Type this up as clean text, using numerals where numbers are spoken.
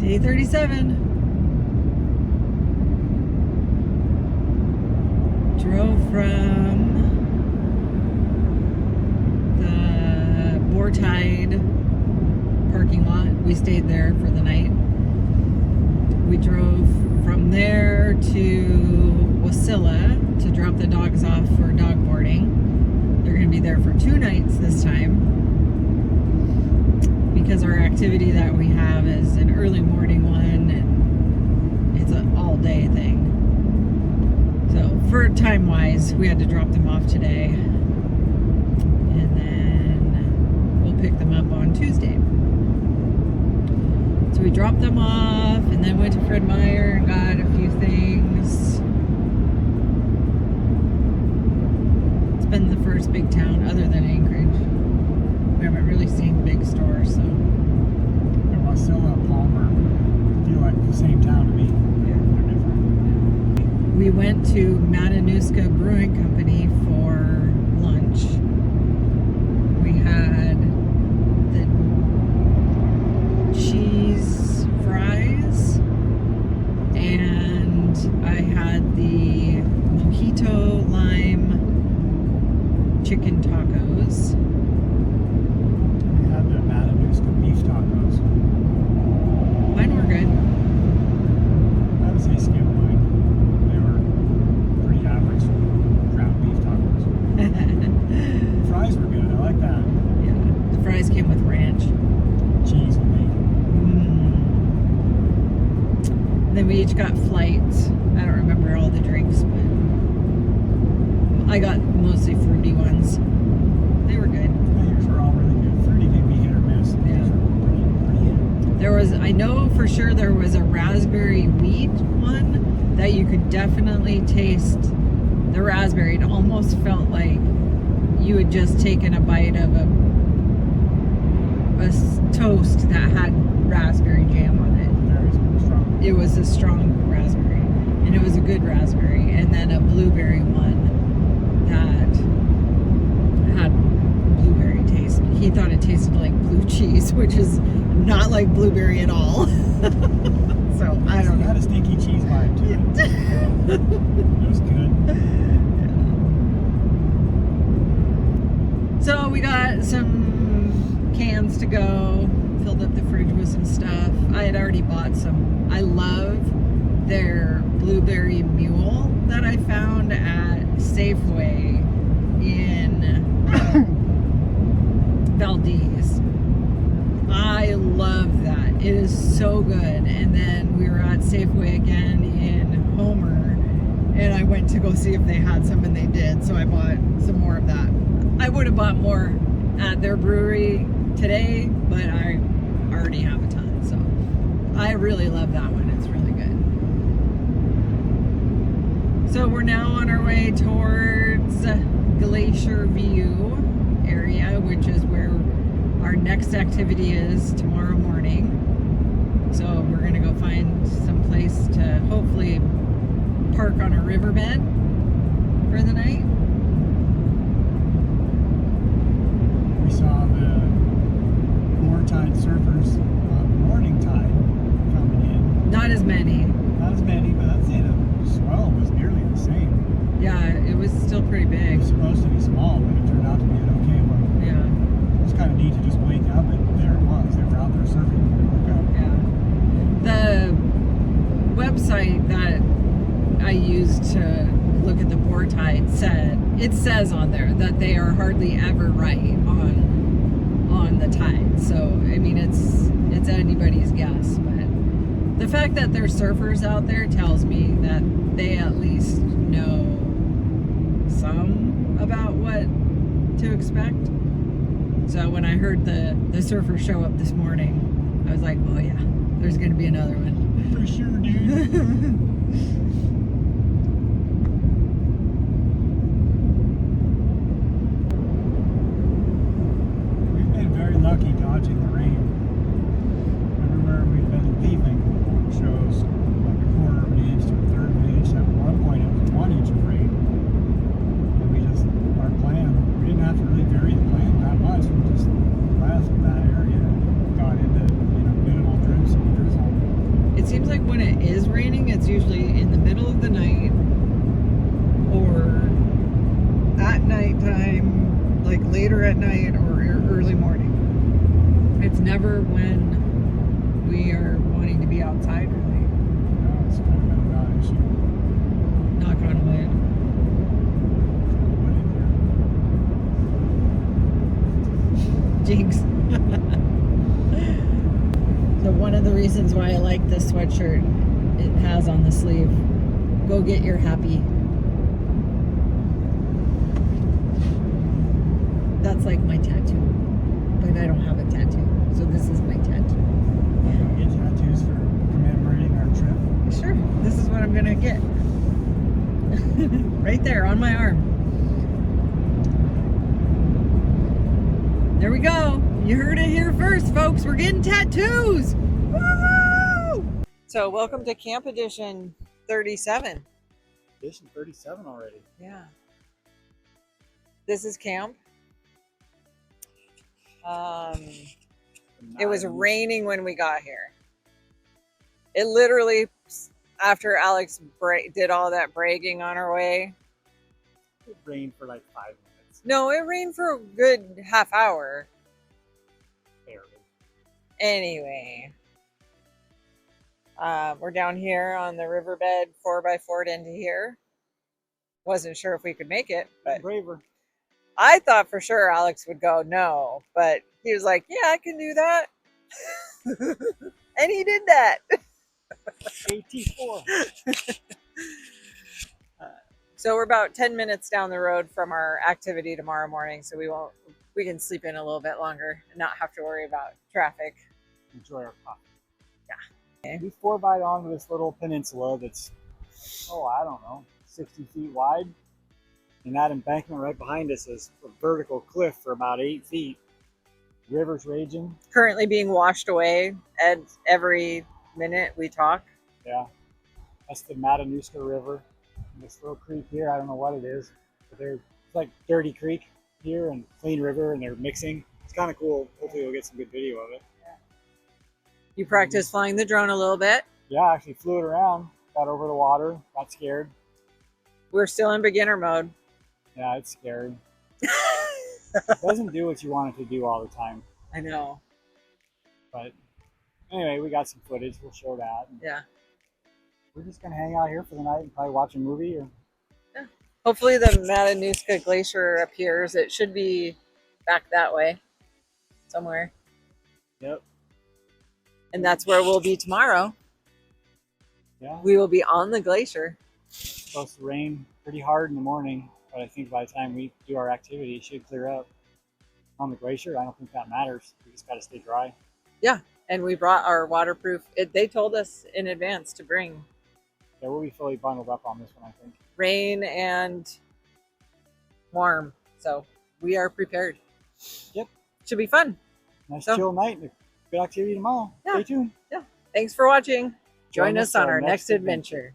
Day 37. Drove from the Boortide parking lot. We stayed there for the night. We drove from there to Wasilla to drop the dogs off for dog boarding. They're going to be there for 2 nights this time, because our activity that we have is an early morning one, and it's an all-day thing. So for time-wise, we had to drop them off today, and then we'll pick them up on Tuesday. So we dropped them off, and then went to Fred Meyer and got a few things. It's been the first big town other than Anchorage. We haven't really seen big stores, so. Wasilla and Palmer feel like the same town to me. Yeah. They're different. We went to Matanuska Brewing Company for lunch. We had the cheese fries, and I had the mojito lime chicken tacos. We had the Matanuska beef tacos. Mine were good. I would say skip mine. They were pretty average ground beef tacos. Fries were good. I like that. Yeah, the fries came with ranch. Cheese and bacon. Then we each got flights. I don't remember all the drinks, but I got mostly fruity ones. They were good. Yeah, yours were all really good. Fruity can be hit or miss. Yeah. These were pretty good. There was, I know for sure there was a raspberry wheat one that you could definitely taste the raspberry. It almost felt like you had just taken a bite of a toast that had raspberry jam on it. Very strong. It was a strong raspberry, and it was a good raspberry. And then a blueberry one that had blueberry taste. He thought it tasted like blue cheese, which is not like blueberry at all. So I don't It know. had a stinky cheese vibe to it. It was good. So we got some cans to go, filled up the fridge with some stuff. I had already bought some. I love their Blueberry Mule that I found at Safeway in Valdez. I love that. It is so good. And then we were at Safeway again in Homer, and I went to go see if they had some, and they did. So I bought some more of that. I would have bought more at their brewery today, but I already have a ton. So I really love that one. It's really good. So we're now on our way towards Glacier View area, which is where our next activity is tomorrow morning. So we're gonna go find some place to hopefully park on a riverbed for the night. We saw the Boortide surfers on the morning tide coming in. Not as many. Not as many, but I'd say the swell was nearly the same. Yeah, it was still pretty It big. was supposed to be small, but it turned out to be an okay one. Yeah, It was kind of neat to just wake up and there it was. They were out there surfing and look up. yeah. The website that I used to look at the Boortide says on there that they are hardly ever right on the tide. So I mean, it's anybody's guess, but the fact that there's surfers out there tells me that they at least know some about what to expect. So when I heard the surfers show up this morning, I was like, oh yeah, there's gonna be another one. For sure, dude. We've been very lucky dodging the rain. Everywhere we've been leaving shows like a quarter of an inch to a third of an inch. At one point it was 1 inch of rain. And our plan, we didn't have to really vary the plan that much. We just left that area, got into minimal drips and drizzle. it's never when we are wanting to be outside, really. Yeah, it's kind of been a non-issue. Knock on wood. Jinx. So one of the reasons why I like this sweatshirt, it has on the sleeve, go get your happy. That's like my tattoo, but I don't have a tattoo, so this is my tattoo. We're gonna get tattoos for commemorating our trip. Sure, this is what I'm gonna get. Right there on my arm. There we go. You heard it here first, folks. We're getting tattoos. Woo! So welcome to Camp Edition 37. Edition 37 already. Yeah. This is camp. It was raining when we got here. It literally, after Alex did all that bragging on our way. It rained for like 5 minutes. No, it rained for a good half hour. Barely. Anyway, we're down here on the riverbed 4x4 into here. Wasn't sure if we could make it, but braver. I thought for sure Alex would go no, but he was like, yeah, I can do that. And he did that. AT4. So we're about 10 minutes down the road from our activity tomorrow morning, so we can sleep in a little bit longer and not have to worry about traffic. Enjoy our coffee. Yeah. Okay. We 4x onto this little peninsula that's, I don't know, 60 feet wide. And that embankment right behind us is a vertical cliff for about 8 feet. River's raging. Currently being washed away at every minute we talk. Yeah. That's the Matanuska River. And this little creek here, I don't know what it is, but it's like Dirty Creek here and Clean River, and they're mixing. It's kind of cool. Hopefully we'll get some good video of it. You practiced flying the drone a little bit. Yeah, I actually flew it around, got over the water, got scared. We're still in beginner mode. Yeah, it's scary. It doesn't do what you want it to do all the time. I know. But anyway, we got some footage. We'll show that. Yeah. We're just going to hang out here for the night and probably watch a movie. Yeah. Hopefully the Matanuska Glacier appears. It should be back that way somewhere. Yep. And that's where we'll be tomorrow. Yeah. We will be on the glacier. It's supposed to rain pretty hard in the morning, but I think by the time we do our activity, it should clear up. On the glacier, I don't think that matters. We just got to stay dry. Yeah. And we brought our waterproof. They told us in advance to bring. Yeah, we'll be fully bundled up on this one, I think. Rain and warm. So we are prepared. Yep. Should be fun. Nice chill night. Good activity tomorrow. Yeah. Stay tuned. Yeah. Thanks for watching. Join us on our next adventure.